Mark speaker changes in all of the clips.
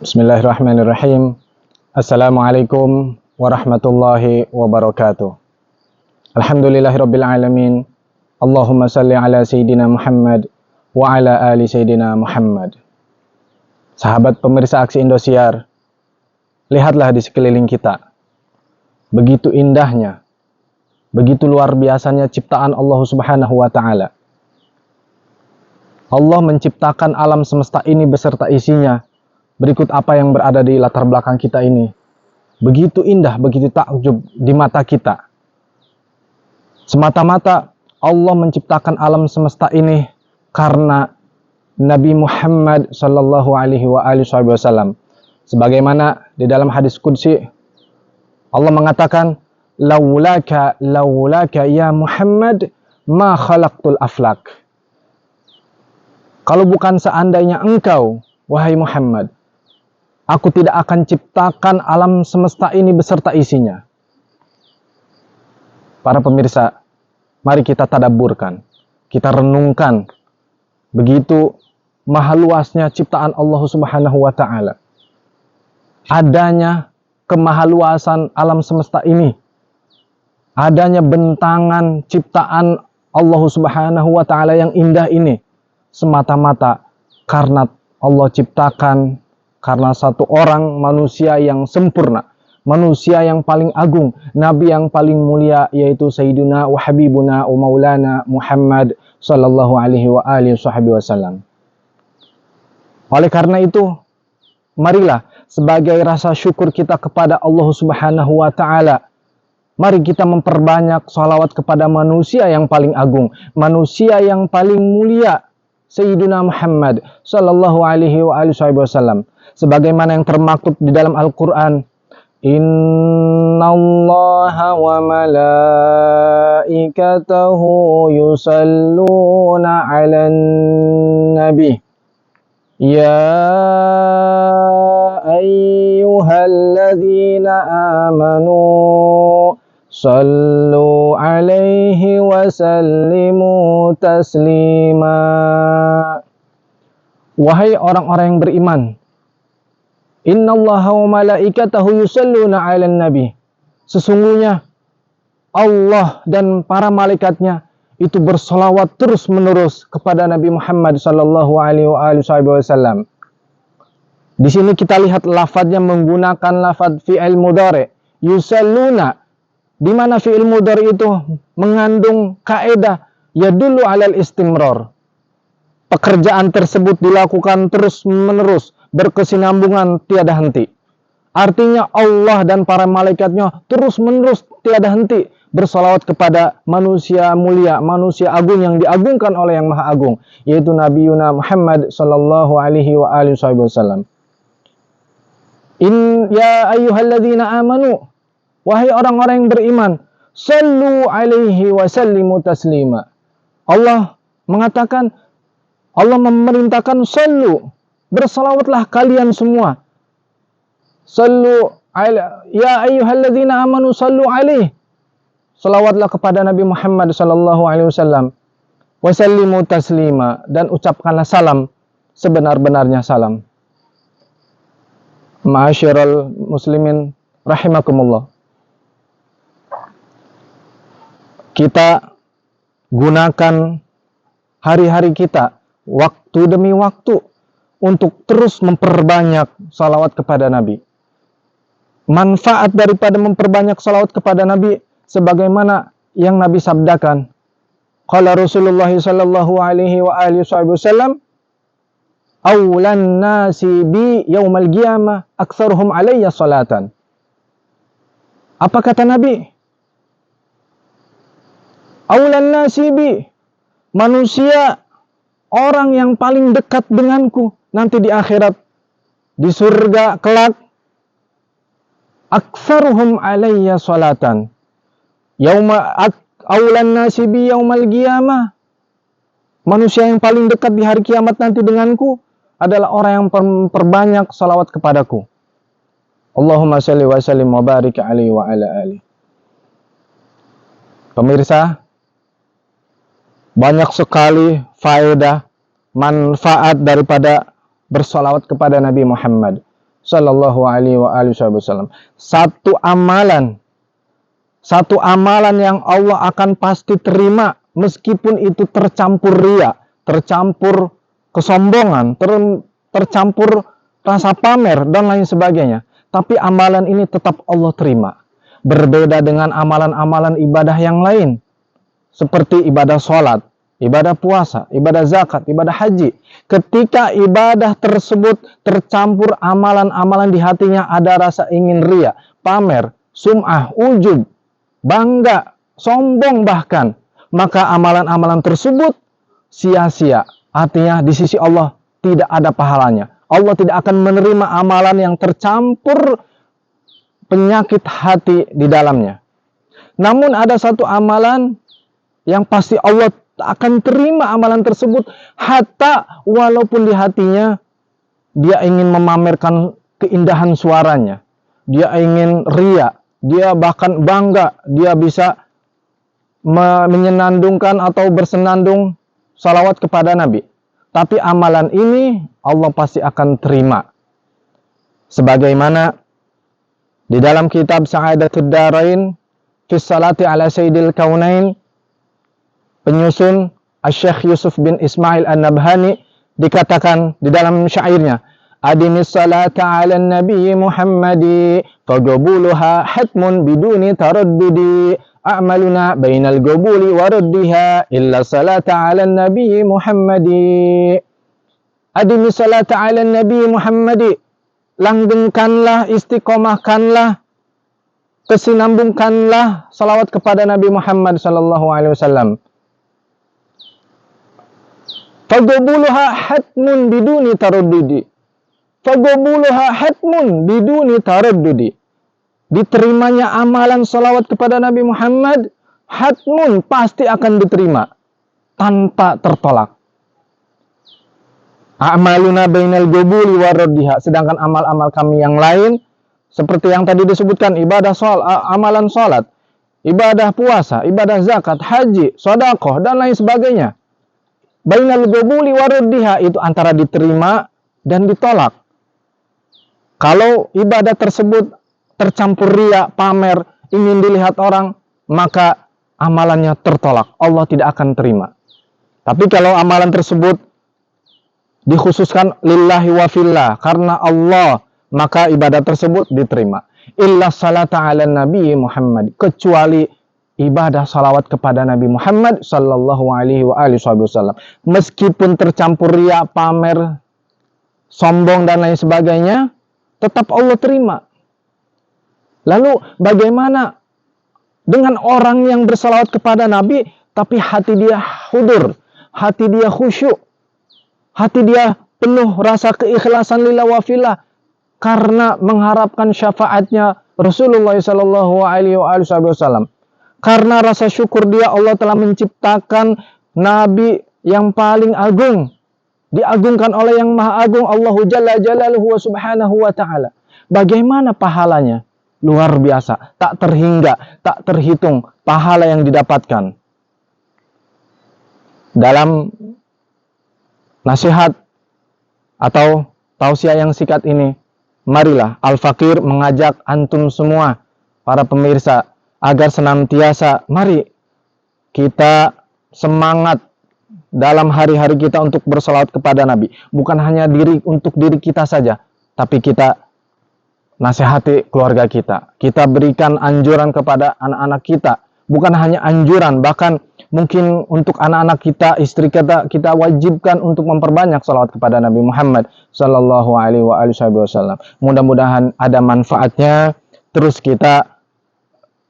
Speaker 1: Bismillahirrahmanirrahim. Assalamualaikum warahmatullahi wabarakatuh. Alhamdulillahirabbil alamin. Allahumma salli ala Sayyidina Muhammad wa ala ali Sayyidina Muhammad. Sahabat pemirsa Aksi Indosiar, lihatlah di sekeliling kita. Begitu indahnya, begitu luar biasanya ciptaan Allah Subhanahu wa taala. Allah menciptakan alam semesta ini beserta isinya. Berikut apa yang berada di latar belakang kita ini. Begitu indah, begitu takjub di mata kita. Semata-mata Allah menciptakan alam semesta ini karena Nabi Muhammad sallallahu alaihi wasallam. Sebagaimana di dalam hadis qudsi Allah mengatakan, laulaka ya Muhammad ma khalaqtul aflak. Kalau bukan seandainya engkau, wahai Muhammad, aku tidak akan ciptakan alam semesta ini beserta isinya. Para pemirsa, mari kita tadabburkan, kita renungkan begitu maha luasnya ciptaan Allah Subhanahu wa taala. Adanya kemahaluasan alam semesta ini, adanya bentangan ciptaan Allah Subhanahu wa taala yang indah ini, semata-mata karena Allah ciptakan karena satu orang manusia yang sempurna, manusia yang paling agung, Nabi yang paling mulia, yaitu Sayyiduna wa Habibuna wa Maulana Muhammad sallallahu alaihi wa alihi wasallam. Oleh karena itu, marilah sebagai rasa syukur kita kepada Allah Subhanahu wa taala, mari kita memperbanyak shalawat kepada manusia yang paling agung, manusia yang paling mulia, Sayyiduna Muhammad sallallahu alaihi wa alihi wasallam. Sebagaimana yang termaktub di dalam Al-Quran, innallaha wa malaikatahu yusalluna 'alan nabi ya ayyuhalladzina amanu sallu 'alaihi wa sallimu taslima. Wahai orang-orang yang beriman, innallaha wa malaikatahu yusalluna 'alan nabi. Sesungguhnya Allah dan para malaikatnya itu bersolawat terus-menerus kepada Nabi Muhammad sallallahu alaihi wasallam. Di sini kita lihat lafadznya menggunakan lafadz fi'il mudhari, yusalluna, di mana fi'il mudhari itu mengandung kaidah yadullu 'alal istimrar. Pekerjaan tersebut dilakukan terus-menerus, berkesinambungan tiada henti. Artinya Allah dan para malaikatnya terus-menerus tiada henti bersalawat kepada manusia mulia, manusia agung yang diagungkan oleh yang maha agung, yaitu Nabi Muhammad sallallahu alaihi wa alihi wasallam. Ya ayyuhalladzina amanu, wahai orang-orang yang beriman, sallu alaihi wa sallimu taslima. Allah mengatakan, Allah memerintahkan sallu, bersalawatlah kalian semua. Sallu ya ayyuhalladzina amanu sallu alaihi. Salawatlah kepada Nabi Muhammad sallallahu alaihi wasallam. Wa sallimu taslima, dan ucapkanlah salam sebenar-benarnya salam. Ma'asyiral muslimin rahimakumullah. Kita gunakan hari-hari kita, waktu demi waktu, untuk terus memperbanyak salawat kepada Nabi. Manfaat daripada memperbanyak salawat kepada Nabi, sebagaimana yang Nabi sabdakan. Qala Rasulullah sallallahu alaihi wa alihi wasallam, awlan nasi bi yaumal qiyamah aktsaruhum alayya salatan. Apa kata Nabi? Awlan nasi bi, manusia, orang yang paling dekat denganku nanti di akhirat, di surga kelak, aktsaruhum alayya salatan. Yauma aulan nasi bi yaumal qiyamah, manusia yang paling dekat di hari kiamat nanti denganku adalah orang yang memperbanyak salawat kepadaku. Allahumma shalli wa sallim wa barik alaihi wa ala alihi. Pemirsa, banyak sekali faedah, manfaat daripada bersolawat kepada Nabi Muhammad. sallallahu alaihi wasallam. Satu amalan yang Allah akan pasti terima meskipun itu tercampur riya, tercampur kesombongan, tercampur rasa pamer dan lain sebagainya. Tapi amalan ini tetap Allah terima. Berbeda dengan amalan-amalan ibadah yang lain. Seperti ibadah sholat, ibadah puasa, ibadah zakat, ibadah haji. Ketika ibadah tersebut tercampur amalan-amalan di hatinya ada rasa ingin riya, pamer, sum'ah, ujub, bangga, sombong bahkan. Maka amalan-amalan tersebut sia-sia. Artinya di sisi Allah tidak ada pahalanya. Allah tidak akan menerima amalan yang tercampur penyakit hati di dalamnya. Namun ada satu amalan yang pasti Allah akan terima amalan tersebut, hatta walaupun di hatinya dia ingin memamerkan keindahan suaranya, dia ingin riya, dia bahkan bangga, dia bisa menyenandungkan atau bersenandung salawat kepada Nabi. Tapi amalan ini Allah pasti akan terima. Sebagaimana di dalam kitab Sa'adatud Darain fi Salati ala Sayyidil Kaunain, penyusun Asy-Syaikh Yusuf bin Ismail An-Nabhani dikatakan di dalam syairnya, Adinis salata ala Nabi Muhammadi faqabuluha hatmun biduni taraddudi a'maluna bainal qabuli wa raddiha illa salata ala Nabi Muhammadi. Adinis salata ala Nabi Muhammadi, langgengkanlah, istiqomahkanlah, kesinambungkanlah salawat kepada Nabi Muhammad sallallahu alaihi wasallam. Faqabuluha hatmun biduni taraddudi. Faqabuluha hatmun biduni taraddudi. Diterimanya amalan salawat kepada Nabi Muhammad, hatmun, pasti akan diterima tanpa tertolak. A'maluna bainal qabuli wa raddiha. Sedangkan amal-amal kami yang lain seperti yang tadi disebutkan, ibadah amalan salat, ibadah puasa, ibadah zakat, haji, sedekah dan lain sebagainya. Bainal qabuli wa raddiha, itu antara diterima dan ditolak. Kalau ibadah tersebut tercampur riya, pamer, ingin dilihat orang, maka amalannya tertolak. Allah tidak akan terima. Tapi kalau amalan tersebut dikhususkan lillahi wa fillah, karena Allah, maka ibadah tersebut diterima. Illa salata ala Nabi Muhammad, kecuali ibadah salawat kepada Nabi Muhammad sallallahu alaihi wasallam. Meskipun tercampur riya, pamer, sombong dan lain sebagainya, tetap Allah terima. Lalu bagaimana dengan orang yang bersalawat kepada Nabi tapi hati dia hudur, hati dia khusyuk, hati dia penuh rasa keikhlasan lillah wa fillah karena mengharapkan syafaatnya Rasulullah sallallahu alaihi wasallam. Karena rasa syukur dia, Allah telah menciptakan Nabi yang paling agung, diagungkan oleh yang maha agung, Allahu Jalla Jalaluhu wa subhanahu wa ta'ala. Bagaimana pahalanya? Luar biasa, tak terhingga, tak terhitung pahala yang didapatkan. Dalam nasihat atau tausiah yang singkat ini, marilah Al-Fakir mengajak antum semua, para pemirsa, agar senantiasa mari kita semangat dalam hari-hari kita untuk bersalawat kepada Nabi. Bukan hanya untuk diri kita saja, tapi kita nasihati keluarga kita. Kita berikan anjuran kepada anak-anak kita. Bukan hanya anjuran, bahkan mungkin untuk anak-anak kita, istri kita wajibkan untuk memperbanyak salawat kepada Nabi Muhammad sallallahu alaihi wasallam. Mudah-mudahan ada manfaatnya. Terus kita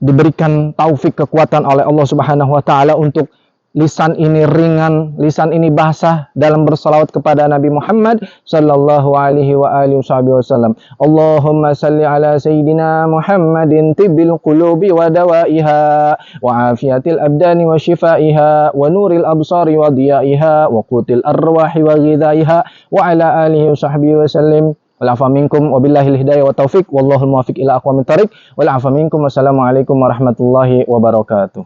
Speaker 1: diberikan taufik, kekuatan oleh Allah Subhanahu wa taala untuk lisan ini ringan, lisan ini basah dalam bersalawat kepada Nabi Muhammad sallallahu alaihi wasallam. Allahumma salli ala sayyidina Muhammadin tibbil qulubi wa dawaiha wa afiyatil abdani wa shifaiha wa nuril absari wa diyaiha wa qutil arwahi wa ghidaiha wa ala alihi wa sahbihi wa sallim. Wal afa minkum wabillahil hidayah wa taufik wallahu muwaffiq ila aqwamit thariq. Wal afa minkum wassalamu alaikum warahmatullahi wabarakatuh.